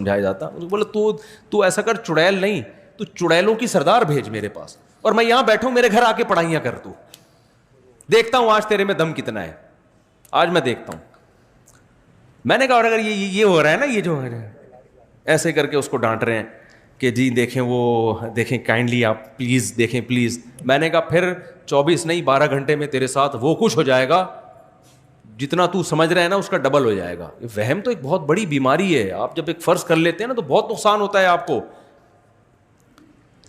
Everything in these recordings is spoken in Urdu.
سمجھایا جاتا. بولے تو ایسا کر, چڑیل نہیں, تو چڑیلوں کی سردار بھیج میرے پاس, اور میں یہاں بیٹھوں, میرے گھر آ کے پڑھائیاں کر, تو دیکھتا ہوں آج تیرے میں دم کتنا ہے, آج میں دیکھتا ہوں. میں نے کہا اور اگر یہ ہو رہا ہے نا, یہ جو ایسے کر کے اس کو ڈانٹ رہے ہیں کہ جی دیکھیں وہ دیکھیں کائنڈلی آپ پلیز دیکھیں پلیز. میں نے کہا پھر 24 نہیں 12 گھنٹے میں تیرے ساتھ وہ کچھ ہو جائے گا جتنا تو سمجھ رہے ہیں نا اس کا ڈبل ہو جائے گا. وہم تو ایک بہت بڑی بیماری ہے, آپ جب ایک فرض کر لیتے ہیں نا تو بہت نقصان ہوتا ہے آپ کو.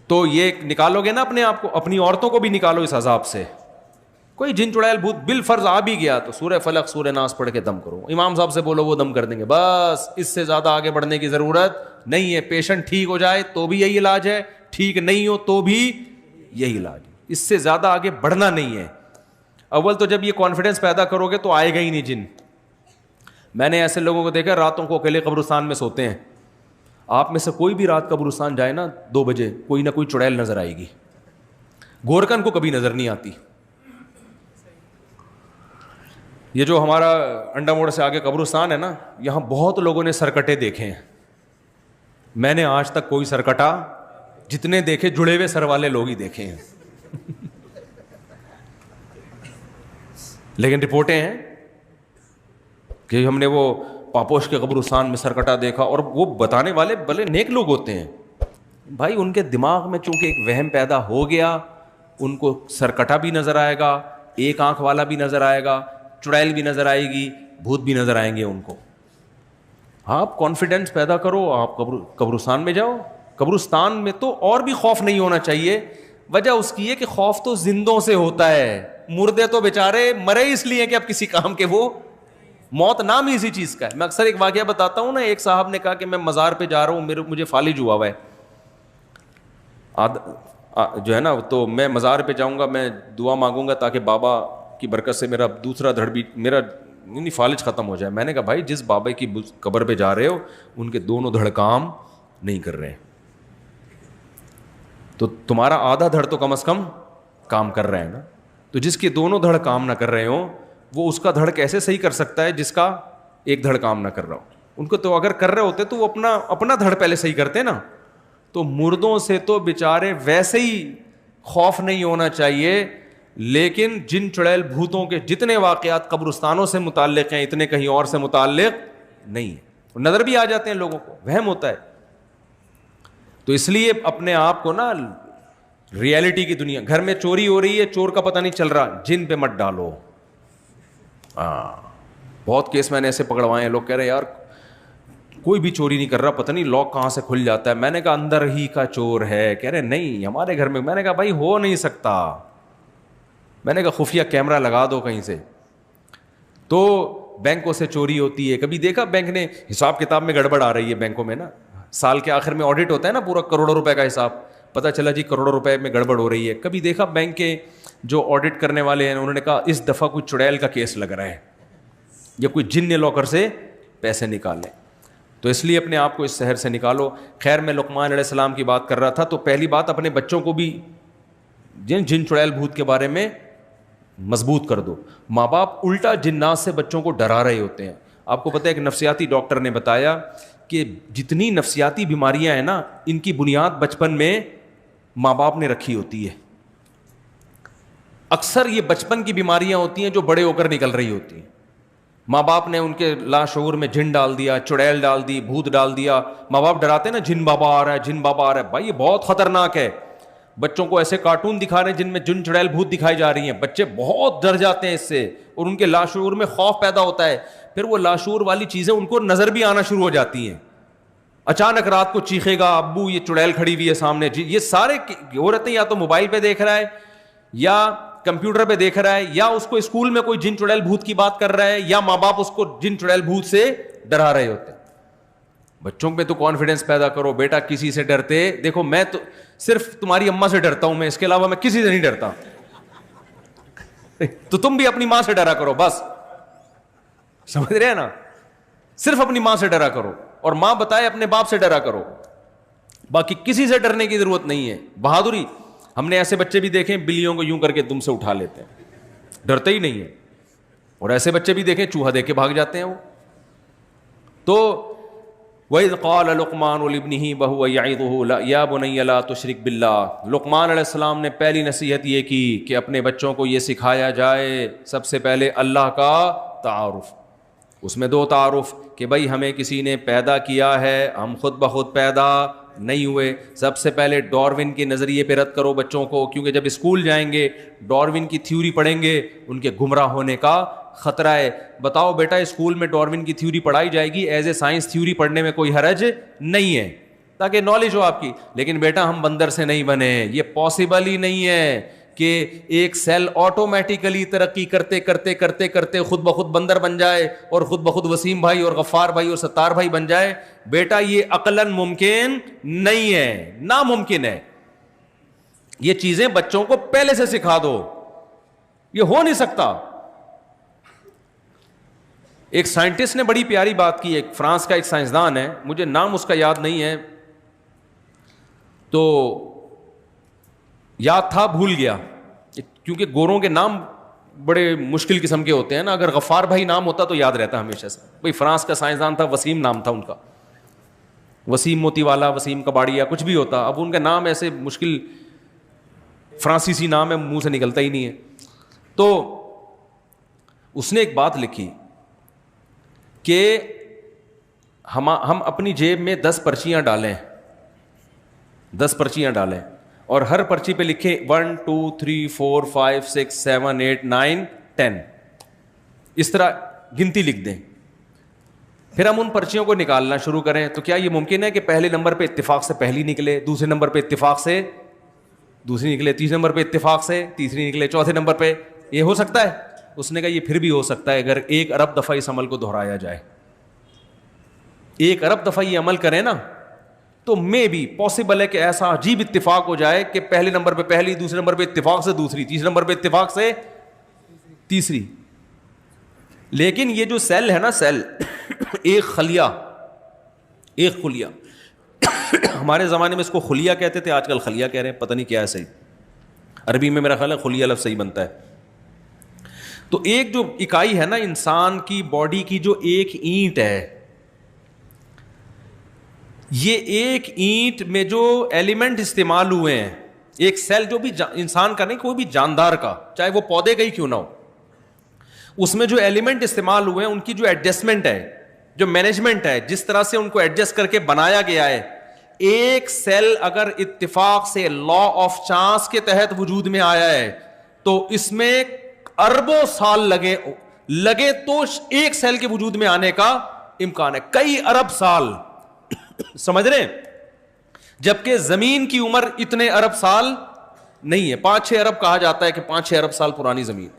تو یہ نکالو گے نا اپنے آپ کو, اپنی عورتوں کو بھی نکالو اس عذاب سے. کوئی جن چڑیل بھوت بالفرض آ بھی گیا تو سورہ فلق سورہ ناس پڑھ کے دم کرو, امام صاحب سے بولو وہ دم کر دیں گے, بس اس سے زیادہ آگے بڑھنے کی ضرورت نہیں ہے. پیشنٹ ٹھیک ہو جائے تو بھی یہی علاج ہے, ٹھیک نہیں ہو تو بھی یہی علاج ہے, اس سے زیادہ آگے بڑھنا نہیں ہے. اول تو جب یہ کانفیڈنس پیدا کرو گے تو آئے گا ہی نہیں جن. میں نے ایسے لوگوں کو دیکھا راتوں کو اکیلے قبرستان میں سوتے ہیں. آپ میں سے کوئی بھی رات قبرستان جائے نا 2 بجے, کوئی نہ کوئی چڑیل نظر آئے گی. گورکن کو کبھی نظر نہیں آتی. یہ جو ہمارا انڈا موڑ سے آگے قبرستان ہے نا, یہاں بہت لوگوں نے سرکٹے دیکھے ہیں. میں نے آج تک کوئی سرکٹا جتنے دیکھے جڑے ہوئے سر والے لوگ ہی دیکھے ہیں. لیکن رپورٹیں ہیں کہ ہم نے وہ پاپوش کے قبرستان میں سرکٹا دیکھا, اور وہ بتانے والے بھلے نیک لوگ ہوتے ہیں بھائی, ان کے دماغ میں چونکہ ایک وہم پیدا ہو گیا, ان کو سرکٹا بھی نظر آئے گا, ایک آنکھ والا بھی نظر آئے گا, چڑیل بھی نظر آئے گی, بھوت بھی نظر آئیں گے ان کو. آپ کانفیڈنس پیدا کرو, آپ قبرستان میں جاؤ. قبرستان میں تو اور بھی خوف نہیں ہونا چاہیے. وجہ اس کی ہے کہ خوف تو زندوں سے ہوتا ہے, مردے تو بیچارے مرے اس لیے کہ اب کسی کام کے, وہ موت نام ہی اسی چیز کا ہے. میں اکثر ایک واقعہ بتاتا ہوں نا, ایک صاحب نے کہا کہ میں مزار پہ جا رہا ہوں, مجھے فالج ہوا ہوا ہے جو ہے نا, تو میں مزار پہ جاؤں گا, میں دعا مانگوں گا تاکہ بابا کی برکت سے میرا دوسرا دھڑ بھی میرا فالج ختم ہو جائے. میں نے کہا بھائی جس بابا کی قبر پہ جا رہے ہو ان کے دونوں دھڑ کام نہیں کر رہے ہیں, تو تمہارا آدھا دھڑ تو کم از کم کام کر رہے ہیں نا. تو جس کے دونوں دھڑ کام نہ کر رہے ہوں وہ اس کا دھڑ کیسے صحیح کر سکتا ہے جس کا ایک دھڑ کام نہ کر رہا ہو. ان کو تو اگر کر رہے ہوتے تو وہ اپنا دھڑ پہلے صحیح کرتے نا. تو مردوں سے تو بیچارے ویسے ہی خوف نہیں ہونا چاہیے, لیکن جن چڑیل بھوتوں کے جتنے واقعات قبرستانوں سے متعلق ہیں اتنے کہیں اور سے متعلق نہیں ہیں. نظر بھی آ جاتے ہیں لوگوں کو, وہم ہوتا ہے. تو اس لیے اپنے آپ کو نا ریئلٹی کی دنیا, گھر میں چوری ہو رہی ہے, چور کا پتہ نہیں چل رہا, جن پہ مت ڈالو. بہت کیس میں نے ایسے پکڑوائے ہیں, لوگ کہہ رہے یار کوئی بھی چوری نہیں کر رہا, پتہ نہیں لاک کہاں سے کھل جاتا ہے. میں نے کہا اندر ہی کا چور ہے. کہہ رہے نہیں ہمارے گھر میں. میں نے کہا بھائی ہو نہیں سکتا. میں نے کہا خفیہ کیمرہ لگا دو کہیں سے. تو بینکوں سے چوری ہوتی ہے, کبھی دیکھا بینک نے حساب کتاب میں گڑبڑ آ رہی ہے بینکوں میں نا, سال کے آخر میں آڈٹ ہوتا ہے نا پورا کروڑوں روپے کا حساب, پتہ چلا جی کروڑوں روپے میں گڑبڑ ہو رہی ہے. کبھی دیکھا بینک کے جو آڈٹ کرنے والے ہیں انہوں نے کہا اس دفعہ کوئی چڑیل کا کیس لگ رہا ہے یا کوئی جن نے لاکر سے پیسے نکالے. تو اس لیے اپنے آپ کو اس شہر سے نکالو. خیر میں لقمان علیہ السلام کی بات کر رہا تھا, تو پہلی بات اپنے بچوں کو بھی جن چڑیل بھوت کے بارے میں مضبوط کر دو. ماں باپ الٹا جنات سے بچوں کو ڈرا رہے ہوتے ہیں. آپ کو پتہ ہے ایک نفسیاتی ڈاکٹر نے بتایا کہ جتنی نفسیاتی بیماریاں ہیں نا ان کی بنیاد بچپن میں ماں باپ نے رکھی ہوتی ہے. اکثر یہ بچپن کی بیماریاں ہوتی ہیں جو بڑے ہو کر نکل رہی ہوتی ہیں. ماں باپ نے ان کے لاشعور میں جن ڈال دیا, چڑیل ڈال دی, بھوت ڈال دیا. ماں باپ ڈراتے ہیں نا جن بابا آ رہا ہے, جن بابا آ رہا ہے. بھائی یہ بہت خطرناک ہے. بچوں کو ایسے کارٹون دکھا رہے ہیں جن میں جن چڑیل بھوت دکھائی جا رہی ہیں, بچے بہت ڈر جاتے ہیں اس سے اور ان کے لاشعور میں خوف پیدا ہوتا ہے. پھر وہ لاشعور والی چیزیں ان کو نظر بھی آنا شروع ہو جاتی ہیں. اچانک رات کو چیخے گا ابو یہ چڑیل کھڑی ہوئی ہے سامنے. یہ سارے ہو رہتے ہیں یا تو موبائل پہ دیکھ رہا ہے یا کمپیوٹر پہ دیکھ رہا ہے, یا اس کو اسکول میں کوئی جن چڑیل بھوت کی بات کر رہا ہے, یا ماں باپ اس کو جن چڑیل بھوت سے ڈرا رہے ہوتے ہیں. بچوں میں تو کانفیڈنس پیدا کرو, بیٹا کسی سے ڈرتے دیکھو, میں تو صرف تمہاری اماں سے ڈرتا ہوں, میں اس کے علاوہ میں کسی سے نہیں ڈرتا. تو تم بھی اپنی ماں سے ڈرا کرو بس, سمجھ رہے ہیں نا, صرف اپنی ماں سے ڈرا کرو اور ماں بتائے اپنے باپ سے ڈرا کرو, باقی کسی سے ڈرنے کی ضرورت نہیں ہے. بہادری, ہم نے ایسے بچے بھی دیکھے بلیوں کو یوں کر کے دم سے اٹھا لیتے ہیں, ڈرتے ہی نہیں ہے. اور ایسے بچے بھی دیکھیں چوہا دیکھ کے بھاگ جاتے ہیں وہ. تو وَإِذْ قَالَ لُقْمَانُ لِابْنِهِ وَهُوَ يَعِظُهُ يَا بُنَيَّ لَا تُشْرِكْ بِاللَّهِ. لقمان علیہ السلام نے پہلی نصیحت یہ کی کہ اپنے بچوں کو یہ سکھایا جائے سب سے پہلے اللہ کا تعارف. اس میں دو تعارف کہ بھائی ہمیں کسی نے پیدا کیا ہے, ہم خود بخود پیدا نہیں ہوئے. سب سے پہلے ڈاروین کے نظریے پہ رد کرو بچوں کو, کیونکہ جب اسکول جائیں گے ڈاروین کی تھیوری پڑھیں گے ان کے گمراہ ہونے کا خطرہ ہے. بتاؤ بیٹا اسکول میں ڈاروین کی تھیوری پڑھائی جائے گی, ایز اے سائنس تھیوری پڑھنے میں کوئی حرج نہیں ہے تاکہ نالج ہو آپ کی. لیکن بیٹا ہم بندر سے نہیں بنے, یہ پاسبل ہی نہیں ہے کہ ایک سیل آٹومیٹیکلی ترقی کرتے کرتے کرتے کرتے خود بخود بندر بن جائے اور خود بخود وسیم بھائی اور غفار بھائی اور ستار بھائی بن جائے. بیٹا یہ عقلاً ممکن نہیں ہے, ناممکن ہے. یہ چیزیں بچوں کو پہلے سے سکھا دو, یہ ہو نہیں سکتا. ایک سائنٹسٹ نے بڑی پیاری بات کی, ایک فرانس کا ایک سائنسدان ہے, مجھے نام اس کا یاد نہیں ہے, تو یاد تھا بھول گیا کیونکہ گوروں کے نام بڑے مشکل قسم کے ہوتے ہیں نا. اگر غفار بھائی نام ہوتا تو یاد رہتا ہمیشہ سے. بھائی فرانس کا سائنسدان تھا, وسیم نام تھا ان کا, وسیم موتی والا, وسیم کباڑیا, کچھ بھی ہوتا. اب ان کا نام ایسے مشکل فرانسیسی نام ہے, منہ سے نکلتا ہی نہیں ہے. تو اس نے ایک بات لکھی کہ ہم اپنی جیب میں 10 پرچیاں ڈالیں, 10 پرچیاں ڈالیں اور ہر پرچی پہ لکھیں 1 2 3 4 5 6 7 8 9 10, اس طرح گنتی لکھ دیں. پھر ہم ان پرچیوں کو نکالنا شروع کریں. تو کیا یہ ممکن ہے کہ پہلے نمبر پہ اتفاق سے پہلی نکلے, دوسرے نمبر پہ اتفاق سے دوسری نکلے, تیسرے نمبر پہ اتفاق سے تیسری نکلے, چوتھے نمبر پہ؟ یہ ہو سکتا ہے؟ اس نے کہا یہ پھر بھی ہو سکتا ہے اگر 1 ارب دفعہ اس عمل کو دہرایا جائے. 1 ارب دفعہ یہ عمل کریں نا تو میں بھی پاسبل ہے کہ ایسا عجیب اتفاق ہو جائے کہ پہلے نمبر پہ پہلی, دوسرے نمبر پہ اتفاق سے دوسری, تیسرے نمبر پہ اتفاق سے تیسری. لیکن یہ جو سیل ہے نا, سیل ایک خلیہ ہمارے زمانے میں اس کو خلیہ کہتے تھے, آج کل خلیہ کہہ رہے ہیں, پتہ نہیں کیا ہے صحیح. عربی میں میرا خیال ہے خلیہ لفظ صحیح بنتا ہے. تو ایک جو اکائی ہے نا انسان کی باڈی کی, جو ایک اینٹ ہے, یہ ایک اینٹ میں جو ایلیمنٹ استعمال ہوئے ہیں, ایک سیل جو بھی انسان کا نہیں, کوئی بھی جاندار کا, چاہے وہ پودے کا ہی کیوں نہ ہو, اس میں جو ایلیمنٹ استعمال ہوئے ہیں ان کی جو ایڈجسٹمنٹ ہے, جو مینجمنٹ ہے, جس طرح سے ان کو ایڈجسٹ کر کے بنایا گیا ہے, ایک سیل اگر اتفاق سے لا آف چانس کے تحت وجود میں آیا ہے تو اس میں اربوں سال لگے تو ایک سیل کے وجود میں آنے کا امکان ہے, کئی ارب سال. سمجھ رہے ہیں؟ جبکہ زمین کی عمر اتنے ارب سال نہیں ہے, 5-6 ارب کہا جاتا ہے کہ 5-6 ارب سال پرانی زمین.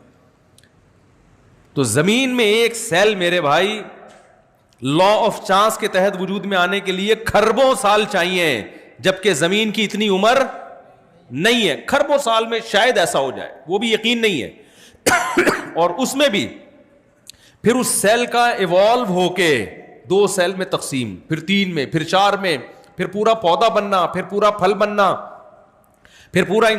تو زمین میں ایک سیل میرے بھائی لا آف چانس کے تحت وجود میں آنے کے لیے کھربوں سال چاہیے, جبکہ زمین کی اتنی عمر نہیں ہے. کھربوں سال میں شاید ایسا ہو جائے, وہ بھی یقین نہیں ہے. اور اس میں بھی پھر اس سیل کا ایوالو ہو کے 2 سیل میں تقسیم, پھر 3 میں, پھر 4 میں, پھر پورا پودا بننا, پھر پورا پھل بننا, پھر پورا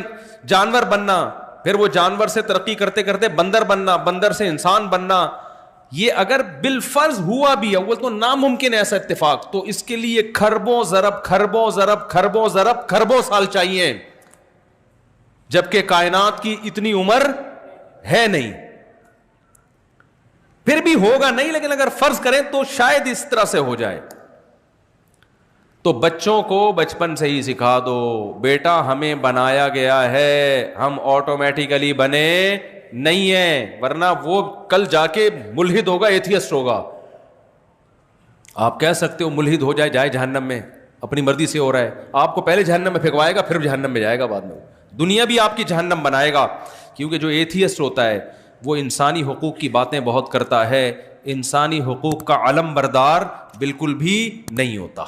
جانور بننا, پھر وہ جانور سے ترقی کرتے کرتے بندر بننا, بندر سے انسان بننا. یہ اگر بالفرض ہوا بھی, اول تو ناممکن ہے ایسا اتفاق, تو اس کے لیے کھربوں ضرب سال چاہیے, جبکہ کائنات کی اتنی عمر ہے نہیں. پھر بھی ہوگا نہیں, لیکن اگر فرض کریں تو شاید اس طرح سے ہو جائے. تو بچوں کو بچپن سے ہی سکھا دو, بیٹا ہمیں بنایا گیا ہے, ہم آٹومیٹیکلی بنے نہیں ہیں, ورنہ وہ کل جا کے ملحد ہوگا, ایتھیسٹ ہوگا. آپ کہہ سکتے ہو ملحد ہو جائے جہنم میں, اپنی مرضی سے ہو رہا ہے, آپ کو پہلے جہنم میں پھینکوائے گا, پھر جہنم میں جائے گا بعد میں. دنیا بھی آپ کی جہنم بنائے گا, کیونکہ جو ایتھیسٹ ہوتا ہے وہ انسانی حقوق کی باتیں بہت کرتا ہے, انسانی حقوق کا علم بردار بالکل بھی نہیں ہوتا.